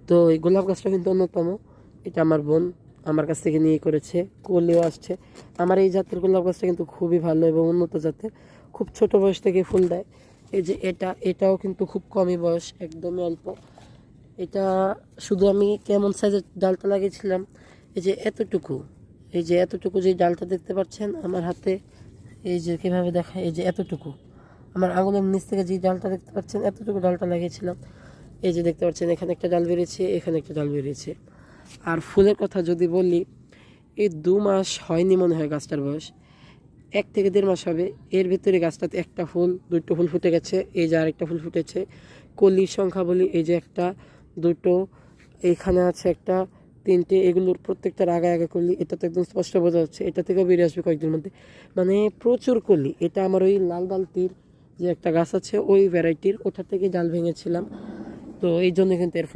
তো এই গোলাপ গাছটা কিন্তু অন্যতম। এটা আমার বোন আমার কাছ থেকে নিয়ে করেছে, কলিও আসছে। আমার এই জাতের গোলাপ গাছটা কিন্তু খুবই ভালো এবং উন্নত জাতের, খুব ছোট বয়স থেকে ফুল দেয়। এই যে এটাও কিন্তু খুব কমই বয়স, একদমই অল্প। এটা শুধু আমি কেমন সাইজের ডালটা লাগিয়েছিলাম, এই যে এতটুকু যে ডালটা দেখতে পাচ্ছেন আমার হাতে, এই যে কীভাবে দেখায়, এই যে এতটুকু আমার আঙুলের নিচ থেকে যে ডালটা দেখতে পাচ্ছেন, এতটুকু ডালটা লাগিয়েছিলাম। এই যে দেখতে পাচ্ছেন এখানে একটা ডাল বেরিয়েছে, এখানে একটা ডাল বেরিয়েছে। আর ফুলের কথা যদি বলি, এই 2 মাস হয়নি মনে হয় গাছটার বয়স, 1 থেকে 1.5 মাস হবে। এর ভিতরে গাছটাতে একটা ফুল, 2টো ফুল ফুটে গেছে। এই যে আরেকটা ফুল ফুটেছে। কলির সংখ্যা বলি, এই যে একটা, দুটো, এইখানে আছে একটা, 3টে। এগুলোর প্রত্যেকটার আগে আগে কলি, এটা তো একদম স্পষ্ট বোঝা যাচ্ছে। এটা থেকেও বেরিয়ে আসবে কয়েকদিনের মধ্যে, মানে প্রচুর কলি। এটা আমার ওই লাল বালতির যে একটা গাছ আছে ওই ভ্যারাইটির, ওটা থেকে ডাল ভেঙেছিলাম। তো এই জন্য কিন্তু এর